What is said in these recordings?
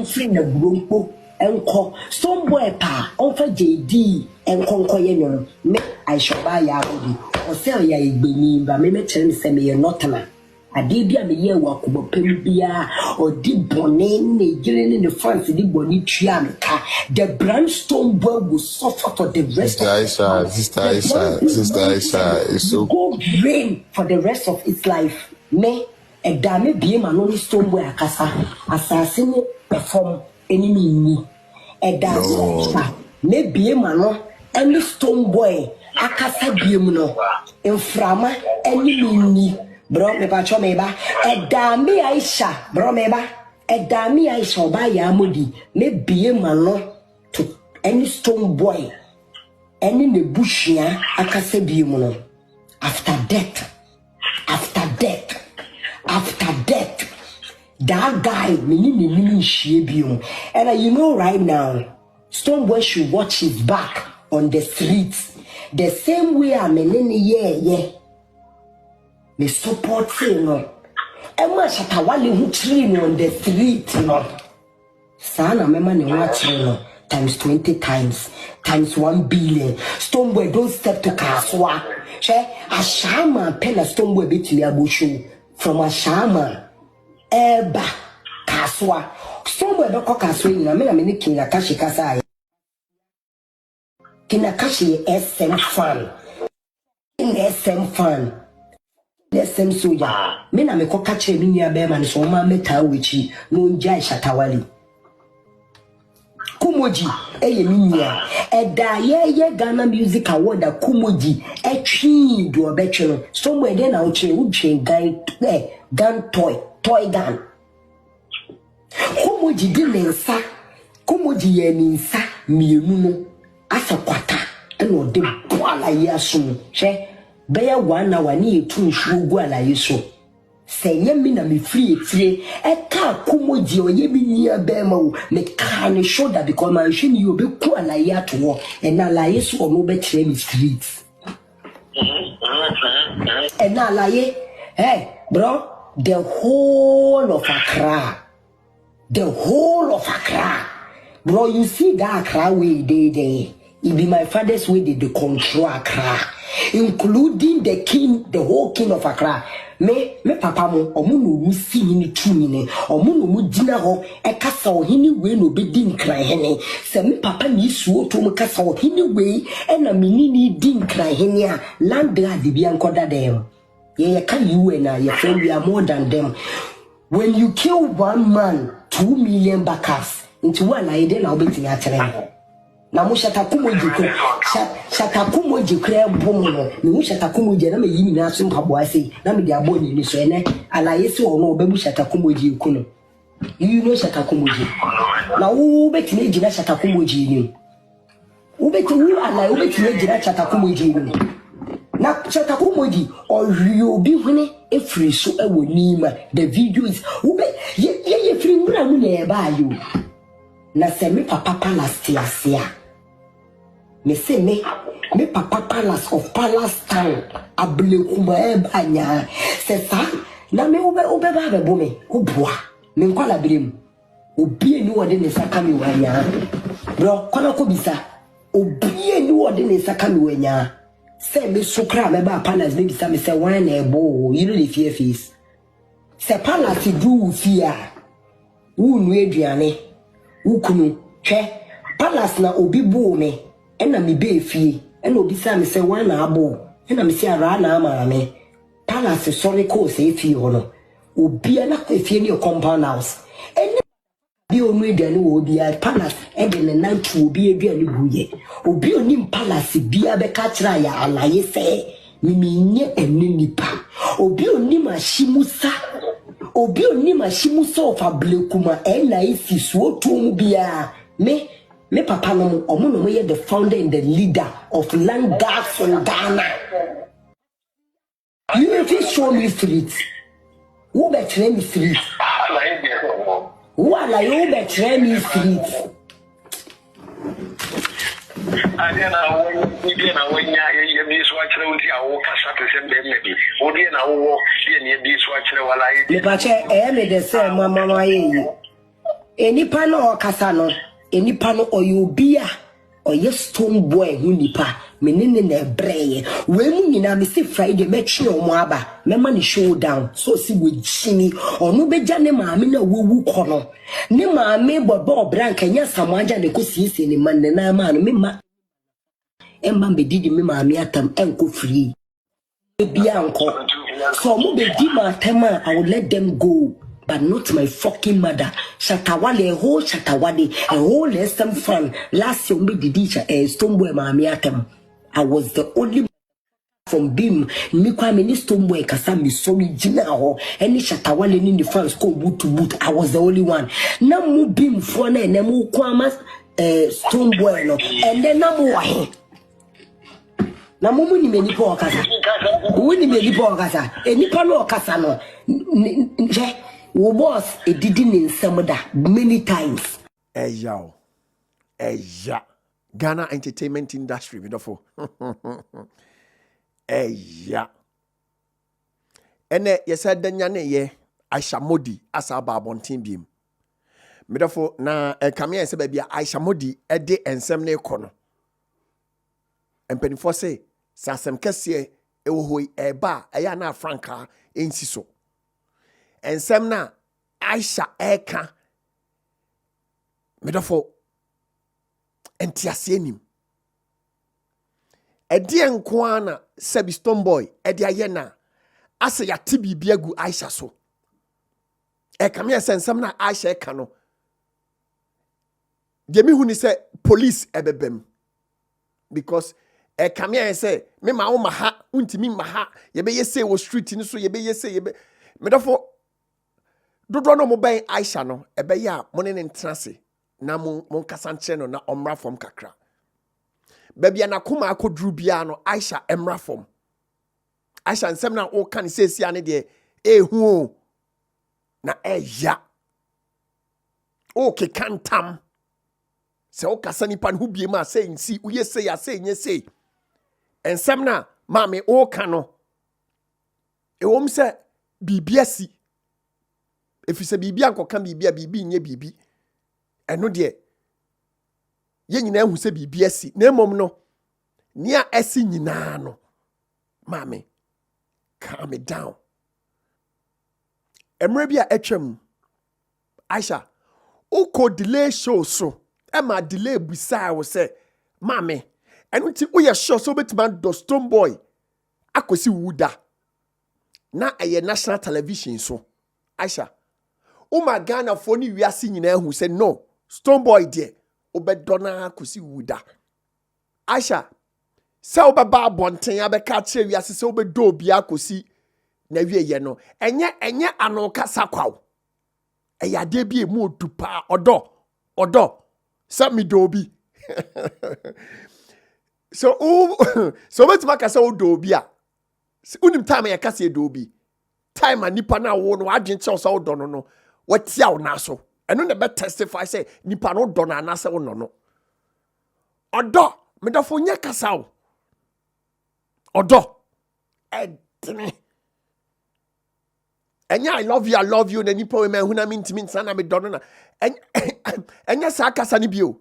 free the group enko Stonebwoy pa onfa JD enkonko ye no me Ayisha ba ya odi o se o ya igbeni ba me chere se me ye notana ade bia me ye wa ko pem bia o di bone ne gire ne the fans di bone tua me ka the brand Stonebwoy will suffer for the rest of Sister Ayisha is so go drain for the rest of its life me e da me bie ma no Stonebwoy akasa asase ni perform enemy ni e da me bie ma no any Stonebwoy akasa bie mu no inframa enemy ni bro me pa cho me ba e da me Ayisha bro me ba e da me Ayisha ba ya modi me bie ma no to any Stonebwoy any ne bushia akasa bie mu no after death that guy mini shiebium. And you know right now Stonebwoy should watch his back on the streets the same way I'm in yeah me support him no Emma Shatta wale who train on the street no sana mema ne watch no times 20 times 1 billion Stonebwoy don't step to kaswa she ashama pena Stonebwoy betili abushu from ashama eba kaswa Stonebwoy doko kaswa ina me na me kina kashi kasa kina kashi SM fan the same soja me na me ko kache mi nia be man so ma meta wichi no njai Shatta Kumoji eye minia eda ye Ghana Music Award Kumoji etwi do obetwe Stonebwoy dey na uche gun toy gun Kumoji di nensa Kumoji ye ninsa mienu no asakwata eno de boala yaso she beya 1 hour ni etu nsuo gu alaye so se ye mi na me free etire e ka Kumoji oye bi nia be ma wo me ka ne shoulder because man hwe ni obe ku alaye ato e na alaye so o no be kire me streets e na alaye hey bro the whole of Accra bro you see that Accra way they it be my father's way they control Accra including the whole king of Accra me papa mo omo no mu si ni tumi ne omo no mu dina ho e kasa ohini we no be di nkran hene se me papa ni suo to mu kasa ohini we e na mini ni di nkran hene a land grab bi ankoda dem ye can you and your friend we are more than them when you kill one man 2 million backups into one idea na obeti ya tere na mo Shatta Kumoji kra bom no me Shatta Kumoji na me yimi na so mpabo ase na me de aboni ni so ene alaye se ono obebu Shatta Kumoji ku no you know Shatta Kumoji na wo beti na gina Shatta Kumoji ni wo beti wo alaye wo beti na gina Shatta Kumoji ni na Shatta Kumoji or be hune efri so ewo nima the video is wo be ye free mura mu na e ba you na se me papa palace tiasia me se me papa palace of Palace Town ablekuma e banya se sa na me obe ba be bo me oboa me nkwala birem obi eni wode ne saka me wanya bro kona ko bisa obi eni wode ne saka me wanya se me sukra me ba palace me bisa me se wan na ebo you know the fear face se palace do fear unu eduane ukunu hwe palace na obi bo me ena me be fie ena obi sa me se wan na abo ena me se ara na ama me palace sorry ko se fie hono obi ana ko fie ni compound house ena bi onu eduane wo obi a palace e de ne nantu obi eduane buye obi oni palace bia be ka kira ya alaye se miminye enne nipa obi oni mashimusa of ablekuma ena isi so to bia me papa no omo no ye the founder and the leader of land guards in Ghana. You will show me street. Who betray me street? Who are you betray me street? I don't know when you miss what I will catch up to send them maybe. Only an hour, this watch while I the same, Mamma. enipa no okasa no enipa no oyobia oye Stonebwoy hu nipa menene na ebreye we mu nyina me say Friday metwe omo aba mema ne showdown so si we chini onu beja ne maame na wowu kono ne maame bobo obranka nya samanja ne ko siesie ne man na ma no mema emba bedidi me maame atam enko free bia anko so mo bedi ma atam I will let them go. But not my fucking mother. Shatta, a whole Shatta, a whole lesson fun. Last year, me the teacher, Stonebwoy, mami atem. I was the only from Bim. Me kwa me ni Stonebwoy kasa mi sorry jina ho. Any Shatta in the fans go boot to boot. I was the only one. Na mu Bim for na mu kwa mas Stonebwoy no. And then na mu wahe. Na mu ni me ni po kasa. Wuni me ni po kasa. Nipa no kasa no. We boss it didn't in some many times. Eya. Ghana entertainment industry, beautiful. Eya. Ene said the nyane ye Ayisha Modi asa ba bontin biem. Beautiful na kamia se baby Ayisha Modi ede ensem na ekono. Empenifo se sasem kese ewo hoi eba eya na franka ensiso. Ensem na Ayisha eka medofo entiase nim edi enko na sebi Stonebwoy edi aye na ase ya tibi biagu Ayisha so eka me ensem na Ayisha eka no de mi hu ni se police ebebem because eka me say me ma wo maha untimi maha ye be yese wo street ni so ye be yese ye be medofo dodo no mo ben Ayisha no ebe ya mo ne ntrase na mo kasa nche no na omra fom kakra babia na koma akodru bia no Ayisha emra fom Ayisha nsem na o kan sesi ane de ehu na eya o ke kantam se o kasa nipa no bie ma se nsi uye se ya se nye se ensem na mame o kan no ewom se bibiasi efise bibi ankoka bibi nye bibi eno de ye nyina hu se bibi asi na emom no nia asi nyina no mame calm it down emre bia etwam Ayisha uko delay show so ema delay busa wo se mame eno ti wo ye sure so betima do Stonebwoy akosi wuda na eye national television so Ayisha Uma Ghana foni wiase nyina hu se no Stonebwoy de obedona kosi wuda Ayisha se obeba abonten abeka kire wiase se obedo obi akosi na wieye no enye anoka sakwaw eyade bi emu odupa odo se mi do obi so betima ka se odo obi a unim time ya ka se do obi time anipa na wo no adwen che so odo no what yaw na so eno ne be testify say nipa no do na se wo no odo medafo nya kasa wo odo edene enya I love you na nipa we man hu na mintimi nsa na me do no na enya sa kasa ni bio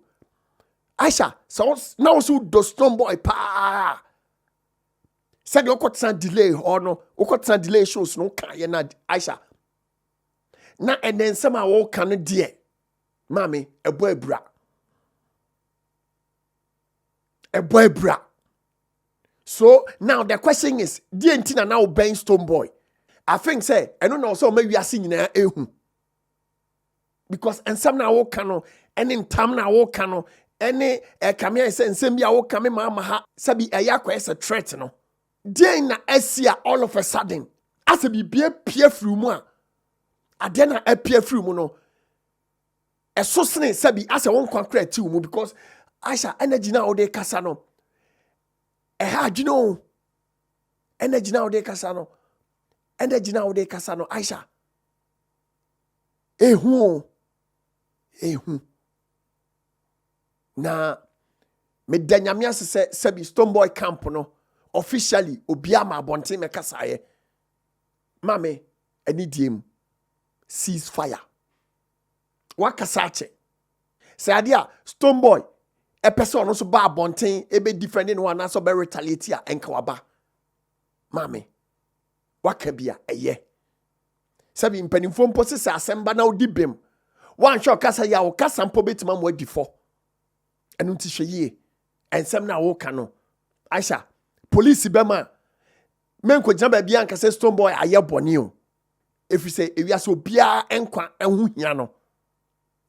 Ayisha so now so do Stonebwoy pa said you got some delay or no you got some delay shows no kan ye na Ayisha na and then some wo kan de mami ebo ebra so now the question is die ntina na wo ben Stonebwoy I think say I don't know so maybe wiase nyina ehu because and some na wo kan no and in tam na wo kan no any kamia say nsem bia wo kan me ma ha sabi eya kwa is a threat no dey na asia all of a sudden as a bibia pie fru mu a ade na apia fru mu no eso sene sabi as a won concrete mu because Ayisha energy na wo dey kasa no ha adwino energy na wo dey kasa no Ayisha ehu na me danyamia se sabi Stonebwoy camp no officially obiama abonte me kasaye mame ani diem cease fire wakasache say adia Stonebwoy a person also ba bonten ebe different in one so be retaliate a enka waba mame wakabia eye sabi mpanimfo mpo se asemba na odi bem wan hwe kasa ya wo kasa mpo betima mo adifo enu nti hwe yie ensem na wo ka no Ayisha police bema menko gina ba bia nka se Stonebwoy aye boni o efi se ewiase obia enkwa ehu hia no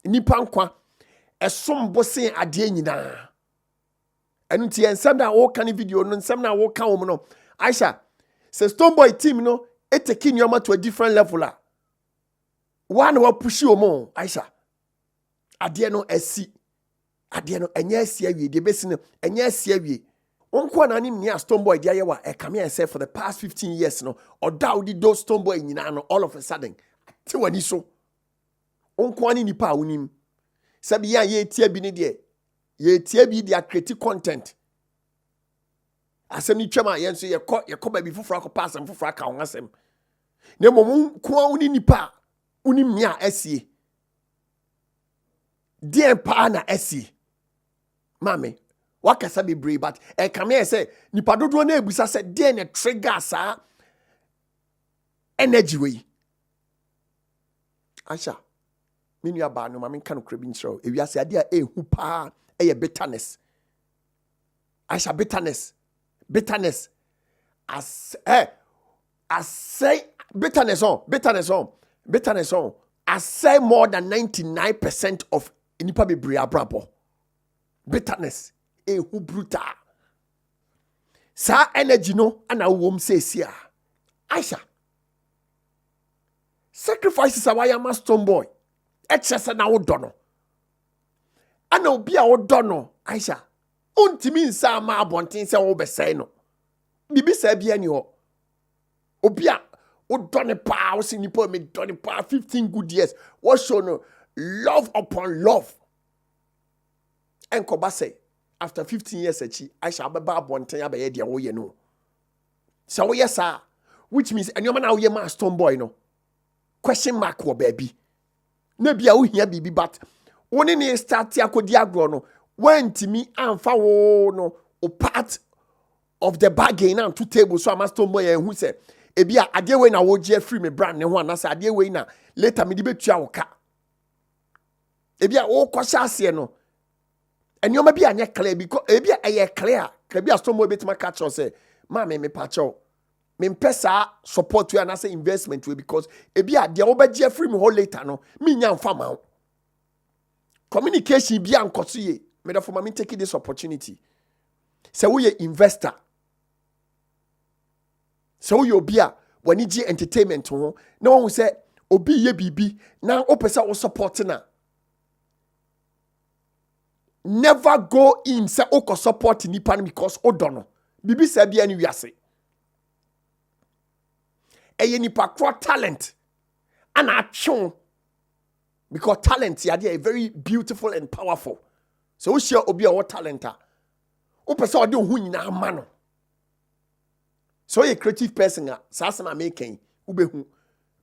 nipa nkwa esom bosen ade nyina enu nti ensem na wo ka ni video no ensem na wo ka wo no Ayisha se Stonebwoy team no eteki nyoma to a different level la one wa pushi omo Ayisha ade no asi ade no enya asi awie de besi no enya asi awie onko na ni nia Stonebwoy dia ye wa e come here say for the past 15 years no oda odi do Stonebwoy nyina no all of a sudden te wani so onko ani nipa wonim sabi ya ye tie bi ni de ye tie bi dia create content asem ni twema ye nso ye kɔ ba bi foforo akɔ pass am foforo aka ho asem na mom ko ani nipa unim nia asie die pa na asie mame wakasa be brave but come here say nipa dodo na ebusa say die na trigger sa energy we Ayisha menu aba no mame kan krabi nchro ewiase ade a ehu pa eye bitterness Ayisha bitterness as say bitterness on I say more than 99% of nipa bebre abrabo bitterness who brutal sa energy no ana wom sesia Ayisha sacrifices awaya ma Stonebwoy excess na wo dono ana obi a wo dono Ayisha untimi nsa ma abonten se wo besai no bibi sa bia ni ho obi a wo done pa wo si nipa me done pa 15 good years what show no love upon love enko ba say after 15 years achi Ayisha abeba abonten abaye de wo ye no so wo yes sir which means anyoma na wo ye ma Stonebwoy no question mark wo baby na bia wo hia bibi but woni ne start akodi agro no wantimi amfa wo no o part of the bargain na to table so am Stonebwoy who say ebia ade we na wo je free me brand ne ho anasa ade we na later me di betua wo ka ebia wo kwasha ase no enyoma bia anya clear because ebia eye clear ka bia Stonebwoy betima catch us say ma me pacho me mpesa support we anasa investment we because ebia de wo ba je free me ho later no me nya mfa ma wo communication bia nkoso ye me da for me take this opportunity say we investor so you obi a wani gi entertainment ho na won say obi ye bibi na opesa wo support na never go in say o support nipa because odono bibi say bia ni wiase eye nipa kro talent ana atwon because talent ya dey very beautiful and powerful so we share obi a what talent a opesa ode ho nyina ma no so a creative person sasema making ubehu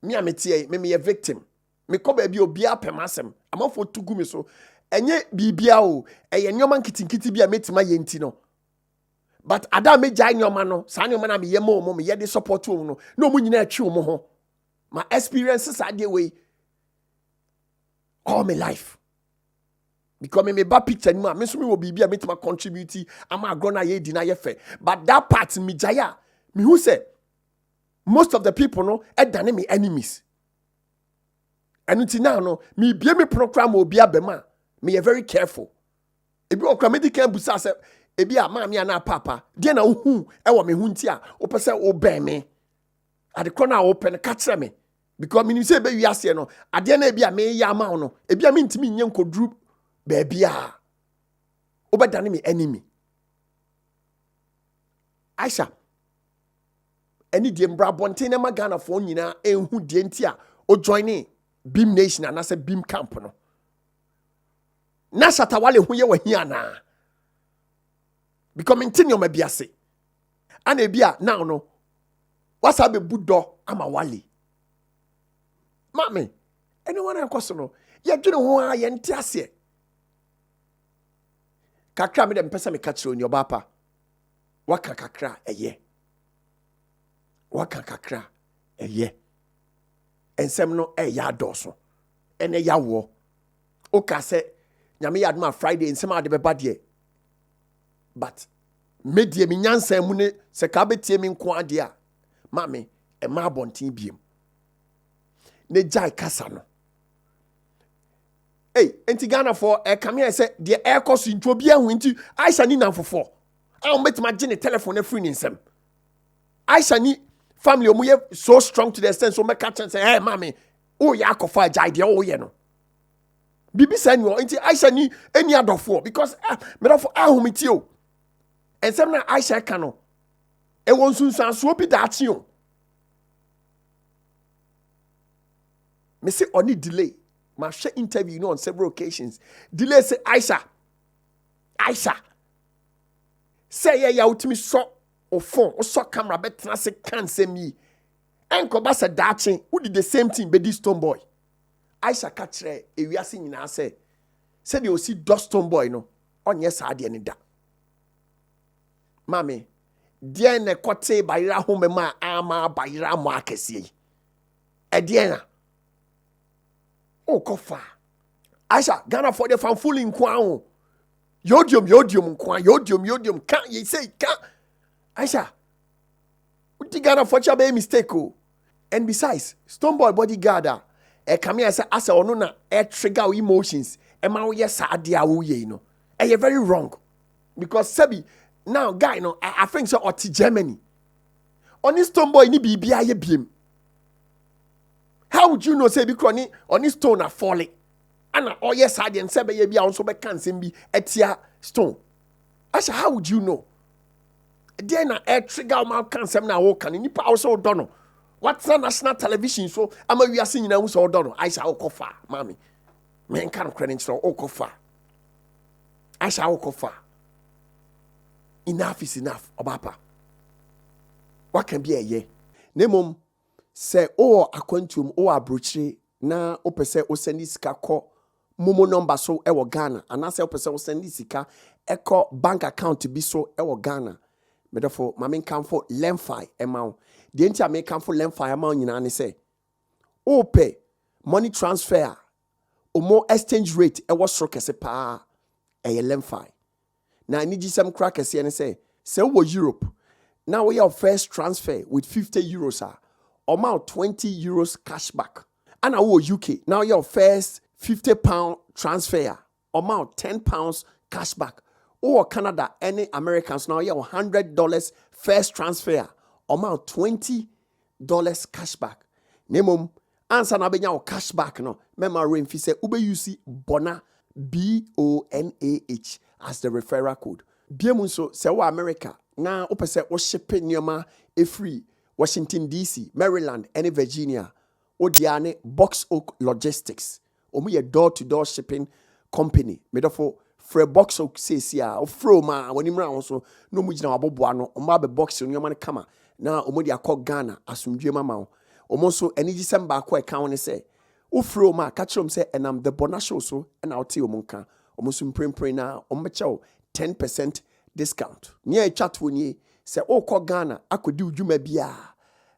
me ametie me a victim me ko ba bi obi apemasem amafo tugu me so enye bibia o eye nyoma nkitinkiti bia metima ye nti no but ada me jai nyoma no sa nyoma na me ye mo me ye de support wo no na omu nyina atwi wo ho my experiences are the way all my life because me ba picture ni ma me so me wo bibia metima contribute ama agro na ye di na ye fe but that part me jaya me who say most of the people no edane me enemies and until now no me bia me program obi abema me very careful ebi okra medical busa say ebi a ma me na papa de na hu e wo me hu nti a wo pese wo ben me ade kro open catch me because me say be wiase no ade na ebi a me ya ma no ebi a me ntimi nye nkodru ba bia obedane me enemy Ayisha any de mbra bonten na magana fo nyina enhu de nti a o join Beam Nation and say Beam Camp no na Shatta wale hu ye wahia na because maintain ma biase ana bia now no what's be budo ama wale mame anyone akoso no Ya dwene ho a ye nte ase. Kakra me dem pesa me kachiro ni obapa. Waka kakra eye. Waka kakra eye. Ensem no ya doso. Ene ya wo. Oka se nyame yadma Friday ensem ade beba de. But medie mi nyansa mu ne se ka betie mi nko ade a mame e ma abonten biem. Ne jai kasa no. Hey, enti Ghana for come here say the air cost intro bia hu nti Ayisha ni nanfofo. A met ma gene telephone free nsem. Ayisha ni family omuye so strong to the extent so make catch and say hey mami, oh ya akofa jai de oh ye no. Bibi say no enti Ayisha ni any adofo because me do for ahomiti o. Ensem na Ayisha ka no. E won sunsan so bi da achi o. Me say oni delay. My share interview on several occasions. Delay say Ayisha. Say ya utimi so o phone o so camera betina se can say me. Enko ba se dachi who did the same thing be this Stonebwoy. Ayisha katre ewiase nyina say they o see dust Stonebwoy no onye sa ade ne da. Mami die ne kote bayira home ma ama bayira mo akese yi. E die na o kofa. Ayisha Ghana for the fan fooling kwa Yodium kwa yodium can't ye say can't Ayisha uti Ghana for cha be mistake o. And besides Stonebwoy bodyguard come here say asa ono na trigger emotions e ma wo ye saade a wo ye no e very wrong because sabi now guy no I think so oti Germany oni Stonebwoy ni bibia ye biem. How would you know say because oni stone are falling? Ana oh yes I didn't say be bia also be cancel be etia stone. Ayisha, how would you know? Then na trigger ma cancel na wo kan nipa also don't know. What's the national television so ama we are seeing na wo so don't know. Ayisha okofa mami. Men kan credit so okofa. Ayisha okofa. Enough is enough obapa. What can be a ye? Nemom say o akwantum o abrochire na opese o send sika ko momo number so e wo Ghana anase opese o send sika e ko bank account bi so e wo Ghana me therefore mame kan for lemfi amount de ntia me kan for lemfi amount nyina ne say o pay money transfer o mo exchange rate e wo soro kese pa e lemfi na ni gisem kra kese ne say wo Europe now we your first transfer with 50 euros amount 20 euros cashback. And our UK, now your first £50 transfer, amount £10 cashback. Or Canada, any Americans, now your $100 first transfer, amount $20 cashback. Nemum, answer na benya cashback no. Mema Renfi say ube use Bonah BONAH as the referral code. Biemunso se wa America, na opese o shipping nyoma e free. Washington DC, Maryland, and Virginia. Odiane Box Oak Logistics. Omu door-to-door shipping company. Medofo Fre Box Oak says ya o fro ma when him round so no mujina waboboano. Oma be box on your man kama. Na omu dia call Ghana asumdwe mama. Omonso eni December ko account say. O fro ma catch him say and I'm TheBonahShow so and I'll tell you monka. Omonso mpre na omecha 10% discount. Nia chat woni se o ko Ghana akodi udwuma bia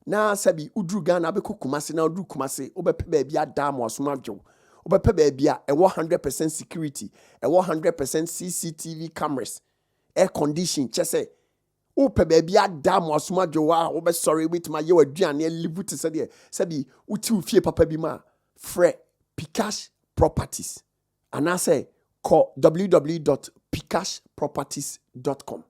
na sabi udru Ghana be Kumasi na udru Kumasi obepe ba bia dam wasomadwo obepe ba bia e 100% security e 100% CCTV cameras air condition chese ope ba bia dam wasomadwo wa obe sorry with my ye waduane live to say there sabi uti ufie papa bi ma frɛ Pcash Properties and I say call www.pcashproperties.com